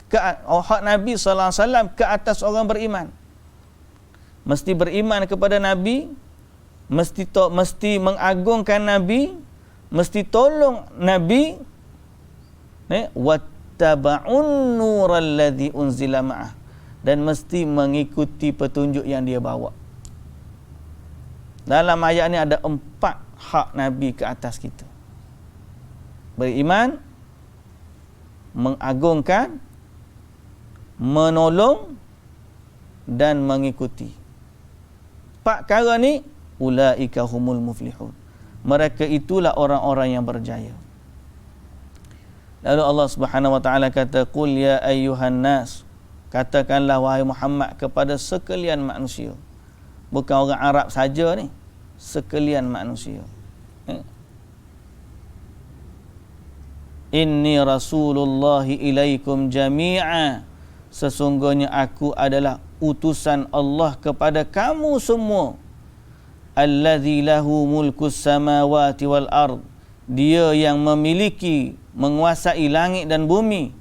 Hak Nabi SAW ke atas orang beriman. Mesti beriman kepada Nabi, mesti mengagungkan Nabi, mesti tolong Nabi. Wattaba'un nural ladzi unzila ma'ah, dan mesti mengikuti petunjuk yang dia bawa. Dalam ayat ni ada 4 hak Nabi ke atas kita. Beriman, mengagungkan, menolong, dan mengikuti. 4 perkara ni, ulaika humul muflihun. Mereka itulah orang-orang yang berjaya. Lalu Allah Subhanahu wa taala kata, qul ya ayyuhan nas, katakanlah wahai Muhammad kepada sekalian manusia. Bukan orang Arab saja ni, sekalian manusia. Inni rasulullahi ilaikum jami'a, sesungguhnya aku adalah utusan Allah kepada kamu semua. Allazi lahu mulkus samawati wal ard, dia yang memiliki, menguasai langit dan bumi.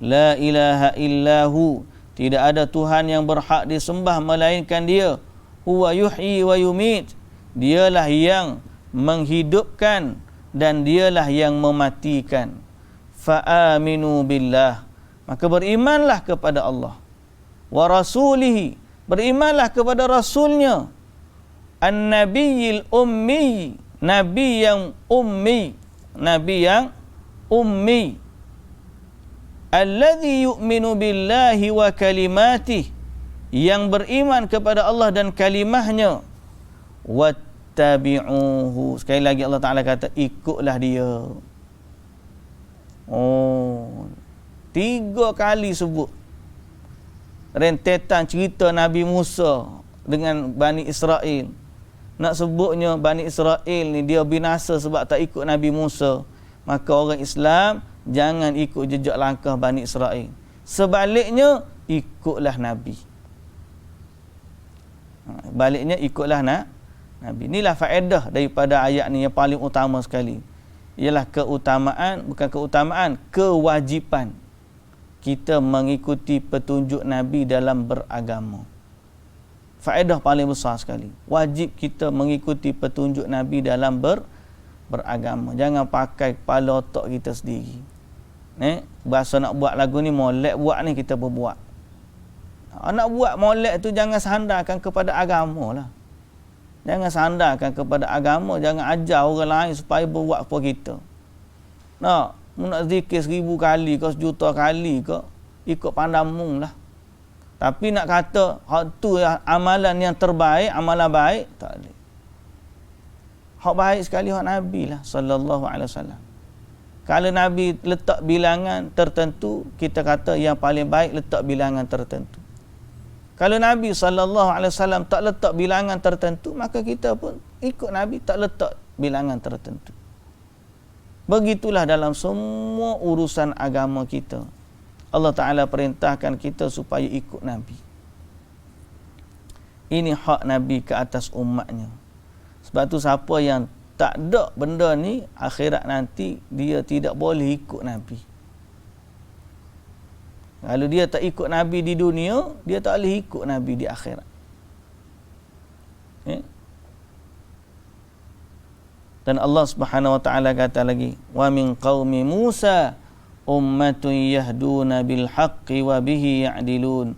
La ilaha illahu, tidak ada Tuhan yang berhak disembah melainkan dia. Huwa yuhyi wa yumit, dialah yang menghidupkan dan dialah yang mematikan. Fa'aminu billah, maka berimanlah kepada Allah. Wa rasulihi, berimanlah kepada rasulnya. An-nabiyil ummi, nabi yang ummi, nabi yang ummi. Alladhi yu'minu billahi wa kalimatih, yang beriman kepada Allah dan kalimahnya. Wattabi'uhu, sekali lagi Allah Ta'ala kata ikutlah dia. Oh, 3 kali sebut rentetan cerita Nabi Musa dengan Bani Israel. Nak sebutnya Bani Israel ni dia binasa sebab tak ikut Nabi Musa, maka orang Islam jangan ikut jejak langkah Bani Israel. Sebaliknya ikutlah Nabi. Baliknya ikutlah Nabi. Inilah faedah daripada ayat ni yang paling utama sekali. Ialah kewajipan kita mengikuti petunjuk Nabi dalam beragama. Faedah paling besar sekali. Wajib kita mengikuti petunjuk Nabi dalam beragama. Jangan pakai kepala otak kita sendiri. Bahasa nak buat lagu ni molek buat ni, kita berbuat. Nak buat molek tu jangan sandarkan kepada agama lah. Jangan sandarkan kepada agama, jangan ajar orang lain supaya berbuat apa kita. Nak zikir 1000 kali ke 1 juta kali ke, ikut pandamung lah. Tapi nak kata hak tu amalan yang terbaik, amalan baik, tak boleh. Hak baik sekali hak Nabi lah sallallahu alaihi wasallam. Kalau Nabi letak bilangan tertentu, kita kata yang paling baik letak bilangan tertentu. Kalau Nabi SAW tak letak bilangan tertentu, maka kita pun ikut Nabi tak letak bilangan tertentu. Begitulah dalam semua urusan agama kita. Allah Ta'ala perintahkan kita supaya ikut Nabi. Ini hak Nabi ke atas umatnya. Sebab tu siapa yang tak ada benda ni, akhirat nanti dia tidak boleh ikut Nabi. Kalau dia tak ikut Nabi di dunia, dia tak boleh ikut Nabi di akhirat. Dan Allah Subhanahu wa taala kata lagi, wa min qaumi Musa ummatun yahduna bil haqqi wa bihi ya'dilun.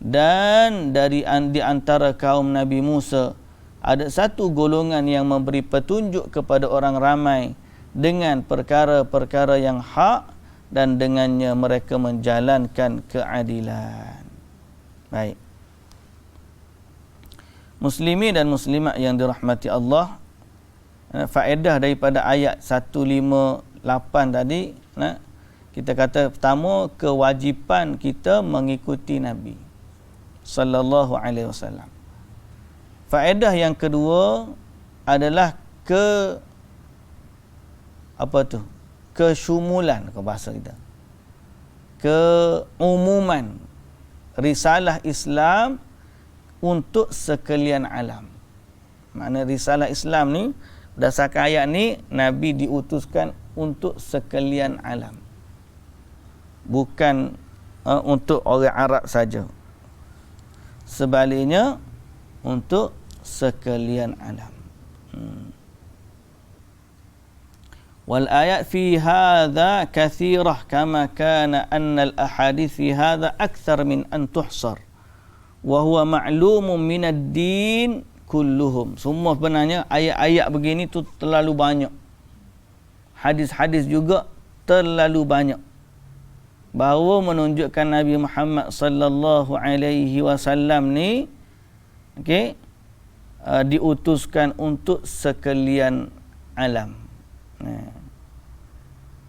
Dan dari di antara kaum Nabi Musa ada satu golongan yang memberi petunjuk kepada orang ramai dengan perkara-perkara yang hak, dan dengannya mereka menjalankan keadilan. Baik. Muslimin dan muslimat yang dirahmati Allah, faedah daripada ayat 158 tadi, kita kata pertama, kewajipan kita mengikuti Nabi sallallahu alaihi wasallam. Faedah yang kedua adalah kesyumulan ke bahasa kita, keumuman risalah Islam untuk sekalian alam. Makna risalah Islam ni berdasarkan ayat ni, Nabi diutuskan untuk sekalian alam, bukan untuk orang Arab saja. Sebaliknya untuk sekalian alam. Wal ayat fi hadha kathirah kama kana anna al ahadith fi hadha akthar min an tuhsar wa huwa ma'lumun min ad-din kulluhum. Semua sebenarnya ayat-ayat begini tu terlalu banyak. Hadis-hadis juga terlalu banyak. Bahawa menunjukkan Nabi Muhammad sallallahu alaihi wasallam ni diutuskan untuk sekalian alam.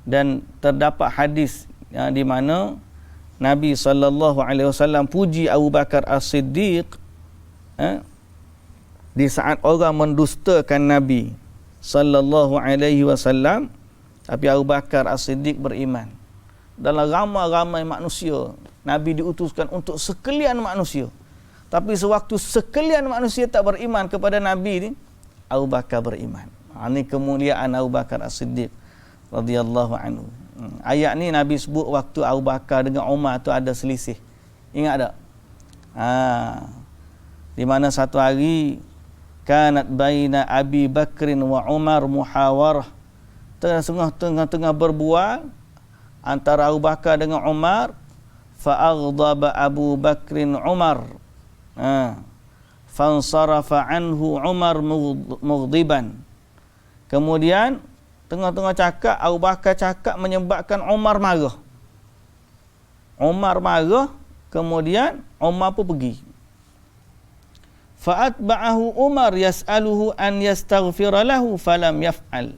Dan terdapat hadis di mana Nabi sallallahu alaihi wasallam puji Abu Bakar As-Siddiq di saat orang mendustakan Nabi sallallahu alaihi wasallam, tapi Abu Bakar As-Siddiq beriman. Dalam ramai-ramai manusia, Nabi diutuskan untuk sekalian manusia. Tapi sewaktu sekalian manusia tak beriman kepada Nabi ni, Abu Bakar beriman. Ini kemuliaan Abu Bakar As-Siddiq radhiyallahu anhu. Ayat ni Nabi sebut waktu Abu Bakar dengan Umar tu ada selisih. Ingat tak? Di mana satu hari kanat baina Abi Bakrin wa Umar muhawarah tengah-tengah berbual antara Abu Bakar dengan Umar, fa'aghdaba Abu Bakrin Umar, fansarafa anhu Umar mughdiban. Kemudian tengah-tengah cakap, Abu Bakar cakap menyebabkan Umar marah. Umar marah, kemudian Umar pun pergi. Fa'atba'ahu Umar yas'aluhu an yastaghfira lahu falam yaf'al.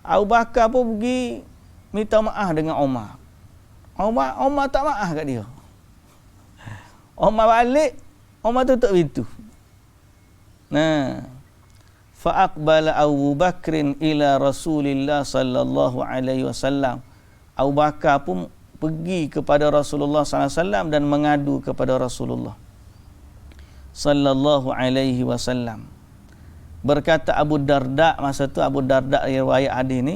Abu Bakar pun pergi minta maaf dengan Umar. Umar tak maaf kat dia. Umar balik, Umar tutup pintu. Nah, fa'aqbala Abu Bakrin ila Rasulillah sallallahu alaihi wasallam. Abu Bakar pun pergi kepada Rasulullah sallallahu alaihi wasallam dan mengadu kepada Rasulullah sallallahu alaihi wasallam. Berkata Abu Darda, masa tu Abu Darda riwayat hadis ni,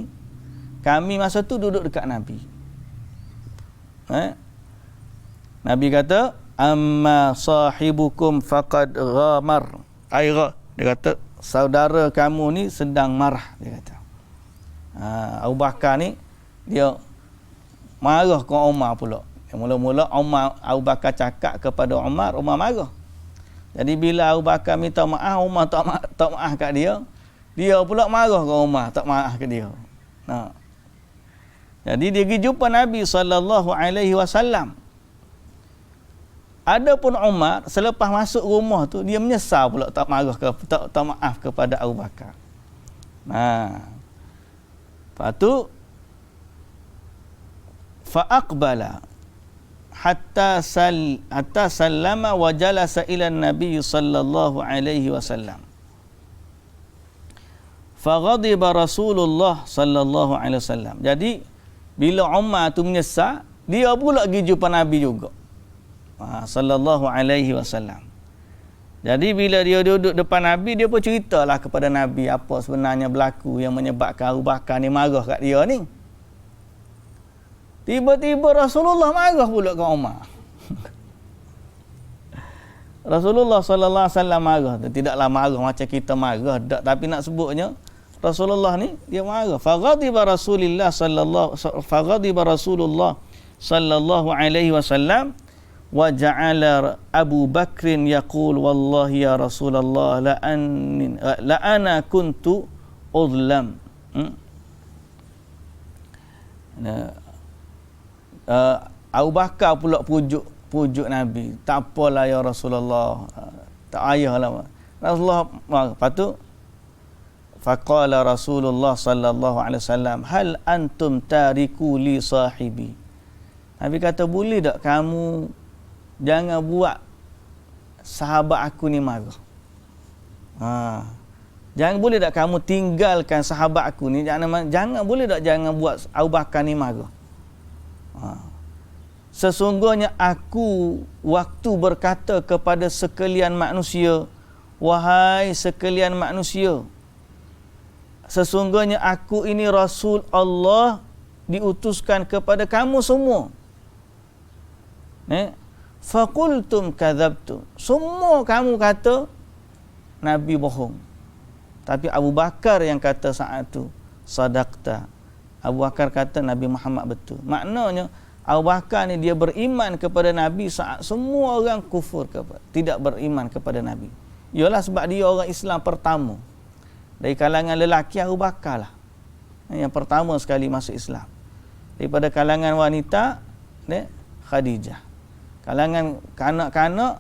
kami masa tu duduk dekat Nabi. Nabi kata, amma sahibukum faqad ghamar. Dia kata, saudara kamu ni sedang marah, dia kata. Abu Bakar ni dia marah ke Umar pula. Mula-mula Abu Bakar cakap kepada Umar, Umar marah. Jadi bila Abu Bakar minta maaf, Umar tak maaf kat dia, dia pula marah ke Umar, tak maaf kat dia. Jadi dia pergi jumpa Nabi sallallahu alaihi wasallam. Adapun Umar selepas masuk rumah tu dia menyesal pula tak maaf kepada Abu Bakar. Lepas tu fa'aqbala hatta sallama wa jalasa ila Nabi sallallahu alaihi wasallam. Faghadiba Rasulullah sallallahu alaihi wasallam. Jadi bila Umar tu menyesal, dia pula pergi jumpa Nabi juga. Sallallahu alaihi wasallam. Jadi bila dia duduk depan Nabi, dia pun ceritalah kepada Nabi apa sebenarnya berlaku yang menyebabkan Abu Bakar ni marah kat dia ni. Tiba-tiba Rasulullah marah pula kat Umar. Rasulullah sallallahu alaihi wasallam marah. Tidaklah marah macam kita marah, tapi nak sebutnya Rasulullah ni dia marah. Faghadiba Rasulullah sallallahu alaihi wasallam wa ja'ala Abu Bakrin yaqul wallahi ya Rasulullah la ana kuntu udlam. Abu Bakar pula pujuk Nabi, tak apalah ya Rasulullah, tak payahlah. Rasulullah lepas tu faqala Rasulullah sallallahu alaihi wasallam hal antum tariku li sahibi. Nabi kata, boleh tak kamu jangan buat sahabat aku ni marah. Boleh tak kamu tinggalkan sahabat aku ni, jangan buat Abu Bakar ni marah. Sesungguhnya aku waktu berkata kepada sekalian manusia, wahai sekalian manusia, sesungguhnya aku ini Rasul Allah diutuskan kepada kamu semua. Faqultum kadzabtum. Semua kamu kata Nabi bohong. Tapi Abu Bakar yang kata saat itu, sadaqta. Abu Bakar kata Nabi Muhammad betul. Maknanya Abu Bakar ni dia beriman kepada Nabi saat semua orang kufur, tidak beriman kepada Nabi. Ialah sebab dia orang Islam pertama. Dari kalangan lelaki, Abu Bakar lah yang pertama sekali masuk Islam. Daripada kalangan wanita, Khadijah. Kalangan kanak-kanak,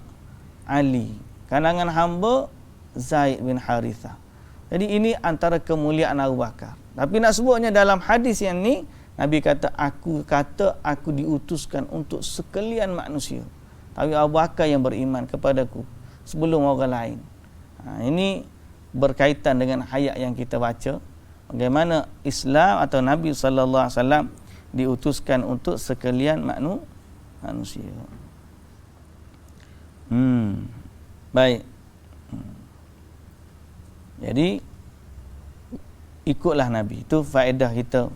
Ali. Kalangan hamba, Zaid bin Harithah. Jadi ini antara kemuliaan Abu Bakar. Tapi nak sebutnya dalam hadis yang ni, Nabi kata aku diutuskan untuk sekalian manusia. Tapi Abu Bakar yang beriman kepadaku sebelum orang lain. Ini berkaitan dengan ayat yang kita baca. Bagaimana Islam atau Nabi sallallahu alaihi wasallam diutuskan untuk sekalian manusia. Baik. Jadi ikutlah Nabi. Itu faedah kita.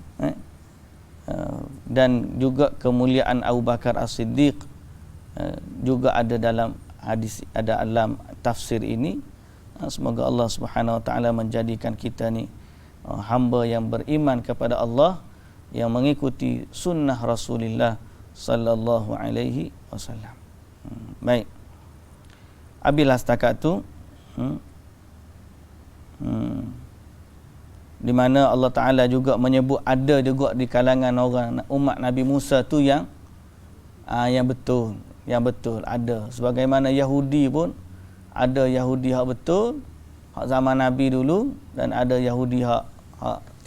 Dan juga kemuliaan Abu Bakar As-Siddiq juga ada dalam hadis, ada dalam tafsir ini. Semoga Allah Subhanahu wa taala menjadikan kita ni hamba yang beriman kepada Allah, yang mengikuti sunnah Rasulullah sallallahu alaihi wasallam. Baik. Habislah setakat tu. Di mana Allah Ta'ala juga menyebut ada juga di kalangan orang umat Nabi Musa tu yang betul, ada. Sebagaimana Yahudi pun ada Yahudi hak betul hak zaman Nabi dulu, dan ada Yahudi hak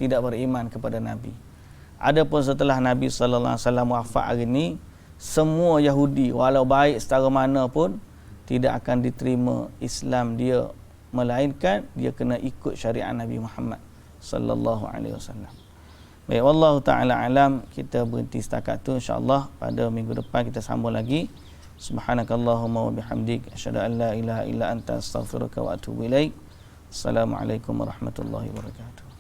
tidak beriman kepada Nabi. Adapun setelah Nabi sallallahu alaihi wasallam wafat hari ni, semua Yahudi walau baik setara mana pun tidak akan diterima Islam dia, melainkan dia kena ikut syariat Nabi Muhammad sallallahu alaihi wasallam. Baik, wallahu taala alam, kita berhenti setakat tu. Insya-Allah pada minggu depan kita sambung lagi. Subhanakallahumma wa bihamdik, asyhadu an la ilaha illa anta, astaghfiruka wa atubu ilaik. Assalamualaikum warahmatullahi wabarakatuh.